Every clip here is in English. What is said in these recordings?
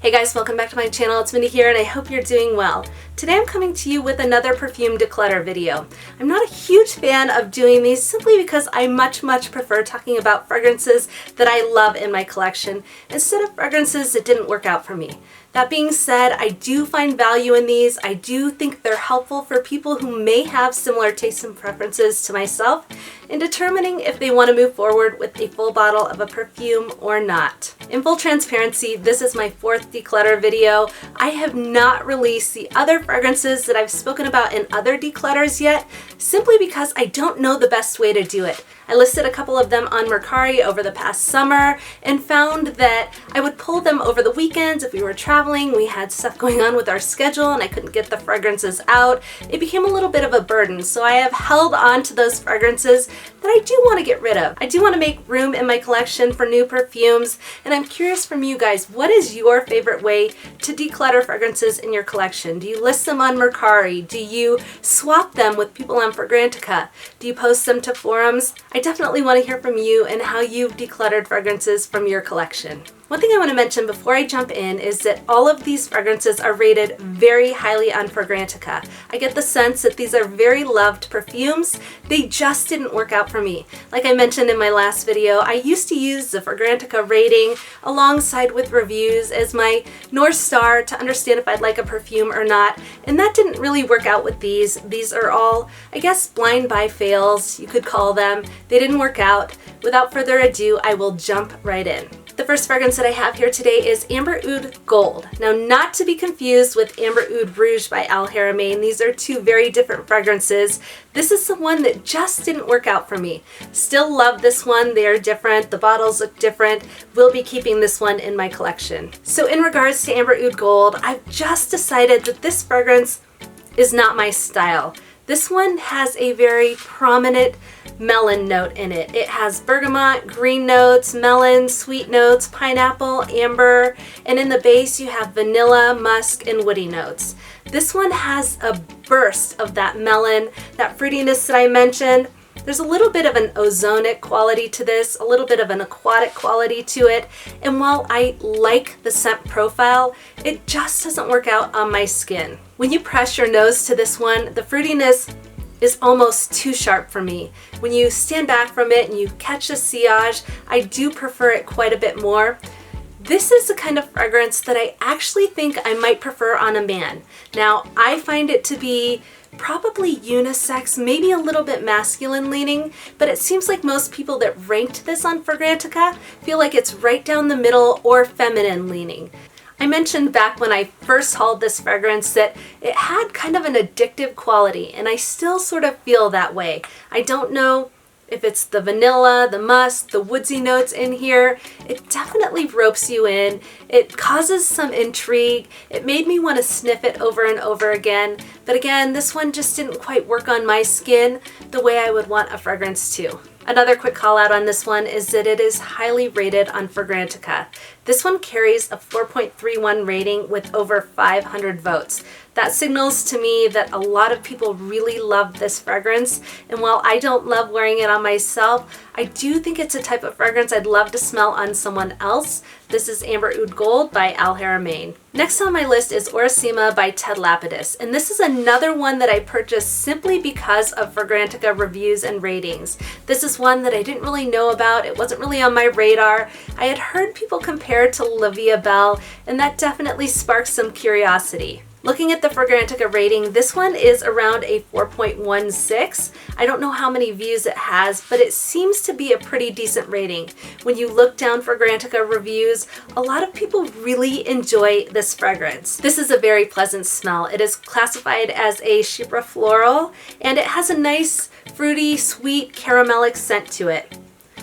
Hey guys, welcome back to my channel. It's Mindy here and I hope you're doing well. Today I'm coming to you with another Perfume Declutter video. I'm not a huge fan of doing these simply because I much prefer talking about fragrances that I love in my collection instead of fragrances that didn't work out for me. That being said, I do find value in these. I do think they're helpful for people who may have similar tastes and preferences to myself in determining if they want to move forward with a full bottle of a perfume or not. In full transparency, this is my fourth declutter video. I have not released the other fragrances that I've spoken about in other declutters yet, simply because I don't know the best way to do it. I listed a couple of them on Mercari over the past summer and found that I would pull them over the weekends if we were traveling. We had stuff going on with our schedule and I couldn't get the fragrances out. It became a little bit of a burden, so I have held on to those fragrances that I do want to get rid of. I do want to make room in my collection for new perfumes, and I'm curious from you guys, what is your favorite way to declutter fragrances in your collection? Do you list them on Mercari? Do you swap them with people on Fragrantica? Do you post them to forums? I definitely want to hear from you and how you've decluttered fragrances from your collection. One thing I want to mention before I jump in is that all of these fragrances are rated very highly on Fragrantica. I get the sense that these are very loved perfumes. They just didn't work out for me. Like I mentioned in my last video, I used to use the Fragrantica rating alongside with reviews as my North Star to understand if I'd like a perfume or not, and that didn't really work out with these. These are all, I guess, blind buy fails, you could call them. They didn't work out. Without further ado, I will jump right in. The first fragrance that I have here today is Amber Oud Gold. Now, not to be confused with Amber Oud Rouge by Haramain. These are two very different fragrances. This is the one that just didn't work out for me. Still love this one. They are different. The bottles look different. Will be keeping this one in my collection. So in regards to Amber Oud Gold, I've just decided that this fragrance is not my style. This one has a very prominent melon note in it. It has bergamot, green notes, melon, sweet notes, pineapple, amber, and in the base you have vanilla, musk, and woody notes. This one has a burst of that melon, that fruitiness that I mentioned. There's a little bit of an ozonic quality to this, a little bit of an aquatic quality to it, and while I like the scent profile, it just doesn't work out on my skin. When you press your nose to this one, the fruitiness is almost too sharp for me. When you stand back from it and you catch the sillage, I do prefer it quite a bit more. This is the kind of fragrance that I actually think I might prefer on a man. Now, I find it to be probably unisex, maybe a little bit masculine leaning, but it seems like most people that ranked this on Fragrantica feel like it's right down the middle or feminine leaning. I mentioned back when I first hauled this fragrance that it had kind of an addictive quality, and I still sort of feel that way. I don't know if it's the vanilla, the musk, the woodsy notes in here. It definitely ropes you in. It causes some intrigue. It made me want to sniff it over and over again. But again, this one just didn't quite work on my skin the way I would want a fragrance to. Another quick call out on this one is that it is highly rated on Fragrantica. This one carries a 4.31 rating with over 500 votes. That signals to me that a lot of people really love this fragrance, and while I don't love wearing it on myself, I do think it's a type of fragrance I'd love to smell on someone else. This is Amber Oud Gold by Haramain. Next on my list is Orasima by Lapidus, and this is another one that I purchased simply because of Fragrantica reviews and ratings. This is one that I didn't really know about. It wasn't really on my radar. I had heard people compare it to Est Belle, and that definitely sparked some curiosity. Looking at the Fragrantica rating, this one is around a 4.16. I don't know how many views it has, but it seems to be a pretty decent rating. When you look down Fragrantica reviews, a lot of people really enjoy this fragrance. This is a very pleasant smell. It is classified as a chypre floral, and it has a nice fruity, sweet, caramelic scent to it.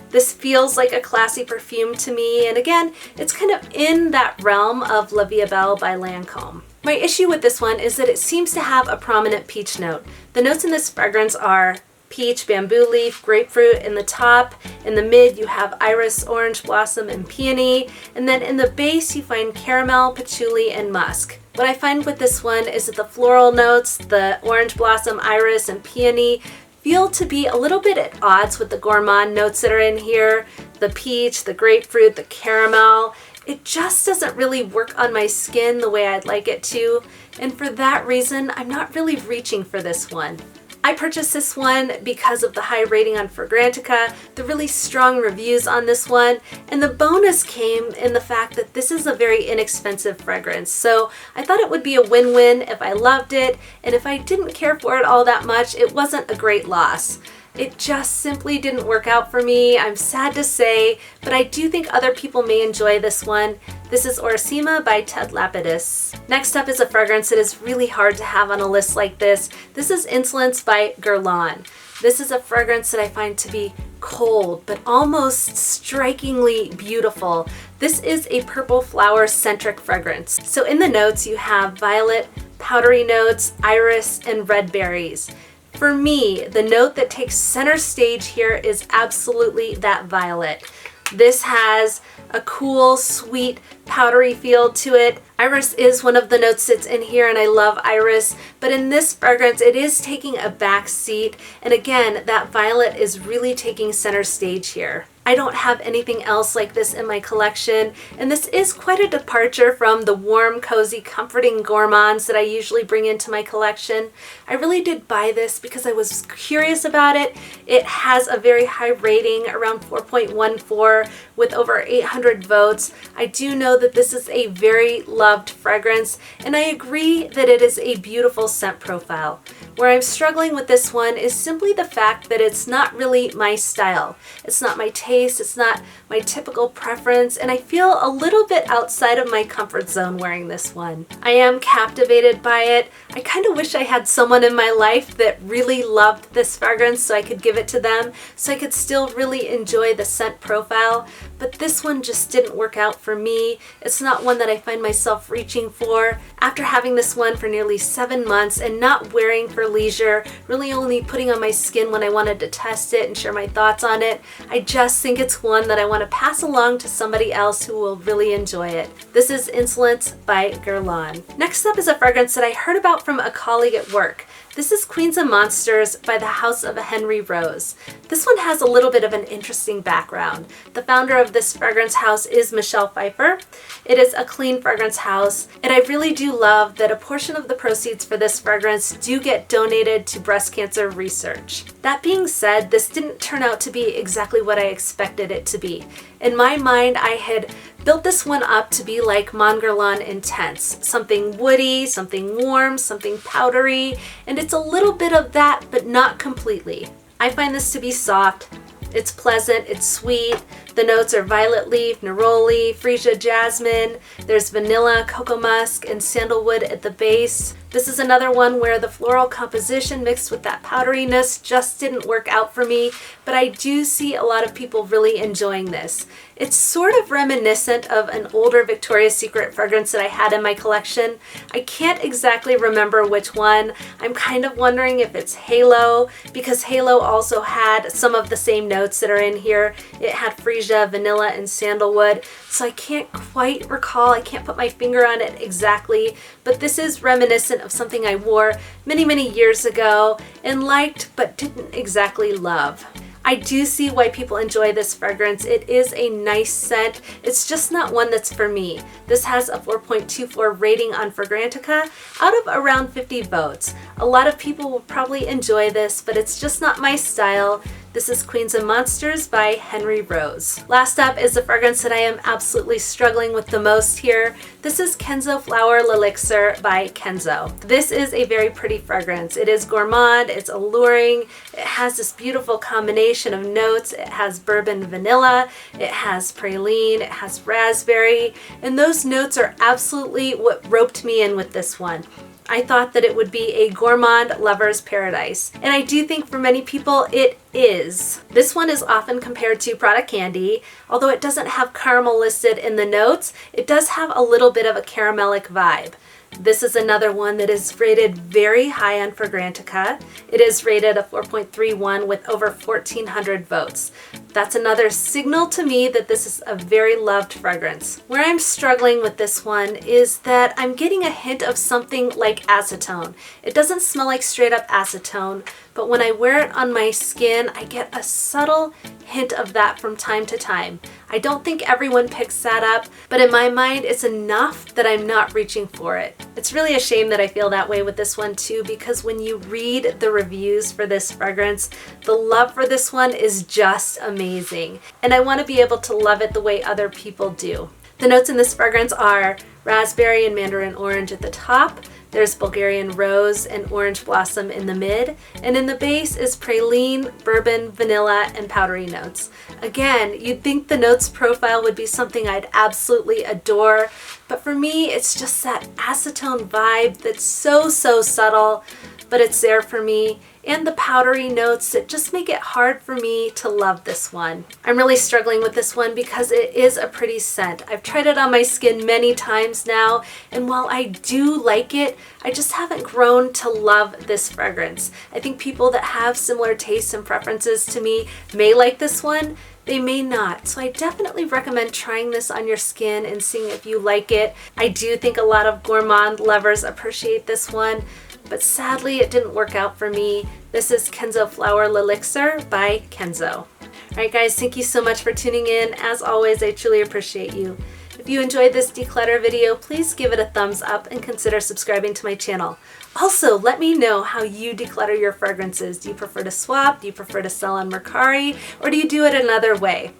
This feels like a classy perfume to me, and again, it's kind of in that realm of Est Belle by Lancome. My issue with this one is that it seems to have a prominent peach note. The notes in this fragrance are peach, bamboo leaf, grapefruit in the top. In the mid, you have iris, orange blossom, and peony. And then in the base, you find caramel, patchouli, and musk. What I find with this one is that the floral notes, the orange blossom, iris, and peony, feel to be a little bit at odds with the gourmand notes that are in here. The peach, the grapefruit, the caramel. it just doesn't really work on my skin the way I'd like it to, and for that reason, I'm not really reaching for this one. I purchased this one because of the high rating on Fragrantica, the really strong reviews on this one, and the bonus came in the fact that this is a very inexpensive fragrance. So I thought it would be a win-win if I loved it, and if I didn't care for it all that much, it wasn't a great loss. It just simply didn't work out for me, I'm sad to say, but I do think other people may enjoy this one. This is Orasima by Ted Lapidus. Next up is a fragrance that is really hard to have on a list like this. This is Insolence by Guerlain. This is a fragrance that I find to be cold, but almost strikingly beautiful. This is a purple flower-centric fragrance. So in the notes you have violet, powdery notes, iris, and red berries. For me, the note that takes center stage here is absolutely that violet. This has a cool, sweet, powdery feel to it. Iris is one of the notes that's in here, and I love iris, but in this fragrance it is taking a back seat, and again, that violet is really taking center stage here. I don't have anything else like this in my collection, and this is quite a departure from the warm, cozy, comforting gourmands that I usually bring into my collection. I really did buy this because I was curious about it. It has a very high rating, around 4.14, with over 800 votes. I do know that this is a very loved fragrance, and I agree that it is a beautiful scent profile. Where I'm struggling with this one is simply the fact that it's not really my style. It's not my taste, it's not my typical preference, and I feel a little bit outside of my comfort zone wearing this one. I am captivated by it. I kind of wish I had someone in my life that really loved this fragrance so I could give it to them, so I could still really enjoy the scent profile, but this one just didn't work out for me. It's not one that I find myself reaching for. After having this one for nearly 7 months and not wearing for leisure, really only putting on my skin when I wanted to test it and share my thoughts on it, I just think it's one that I want to pass along to somebody else who will really enjoy it. This is Insolence by Guerlain. Next up is a fragrance that I heard about from a colleague at work. This is Queens and Monsters by the House of Henry Rose. This one has a little bit of an interesting background. The founder of this fragrance house is Michelle Pfeiffer. It is a clean fragrance house, and I really do love that a portion of the proceeds for this fragrance do get donated to breast cancer research. That being said, this didn't turn out to be exactly what I expected it to be. In my mind, I had built this one up to be like Mon Guerlain Intense. Something woody, something warm, something powdery, and it's a little bit of that, but not completely. I find this to be soft. It's pleasant, it's sweet. The notes are violet leaf, neroli, freesia jasmine. There's vanilla, cocoa musk, and sandalwood at the base. This is another one where the floral composition mixed with that powderiness just didn't work out for me, but I do see a lot of people really enjoying this. It's sort of reminiscent of an older Victoria's Secret fragrance that I had in my collection. I can't exactly remember which one. I'm kind of wondering if it's Halo, because Halo also had some of the same notes that are in here. It had freesia, vanilla, and sandalwood, so I can't quite recall. I can't put my finger on it exactly, but this is reminiscent of something I wore many years ago and liked but didn't exactly love. I do see why people enjoy this fragrance. It is a nice scent. It's just not one that's for me. This has a 4.24 rating on Fragrantica out of around 50 votes. A lot of people will probably enjoy this, but it's just not my style. This is Queens and Monsters by Henry Rose. Last up is the fragrance that I am absolutely struggling with the most here. This is Kenzo Flower Elixir by Kenzo. This is a very pretty fragrance. It is gourmand, it's alluring, it has this beautiful combination of notes. It has bourbon vanilla, it has praline, it has raspberry, and those notes are absolutely what roped me in with this one. I thought that it would be a gourmand lover's paradise, and I do think for many people it is. This one is often compared to Prada Candhy. Although it doesn't have caramel listed in the notes, it does have a little bit of a caramelic vibe. This is another one that is rated very high on Fragrantica. It is rated a 4.31 with over 1,400 votes. That's another signal to me that this is a very loved fragrance. Where I'm struggling with this one is that I'm getting a hint of something like acetone. It doesn't smell like straight up acetone, but when I wear it on my skin, I get a subtle hint of that from time to time. I don't think everyone picks that up, but in my mind, it's enough that I'm not reaching for it. It's really a shame that I feel that way with this one too, because when you read the reviews for this fragrance, the love for this one is just amazing. And I want to be able to love it the way other people do. The notes in this fragrance are raspberry and mandarin orange at the top. There's Bulgarian rose and orange blossom in the mid. And in the base is praline, bourbon, vanilla, and powdery notes. Again, you'd think the notes profile would be something I'd absolutely adore, but for me, it's just that acetone vibe that's so subtle, but it's there for me, and the powdery notes that just make it hard for me to love this one. I'm really struggling with this one because it is a pretty scent. I've tried it on my skin many times now, and while I do like it, I just haven't grown to love this fragrance. I think people that have similar tastes and preferences to me may like this one, they may not. So I definitely recommend trying this on your skin and seeing if you like it. I do think a lot of gourmand lovers appreciate this one, but sadly it didn't work out for me. This is Kenzo Flower Elixir by Kenzo. Alright guys, thank you so much for tuning in. As always, I truly appreciate you. If you enjoyed this declutter video, please give it a thumbs up and consider subscribing to my channel. Also, let me know how you declutter your fragrances. Do you prefer to swap? Do you prefer to sell on Mercari? Or do you do it another way?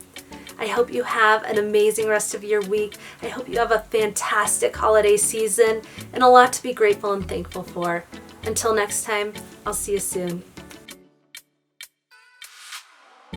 I hope you have an amazing rest of your week. I hope you have a fantastic holiday season and a lot to be grateful and thankful for. Until next time, I'll see you soon.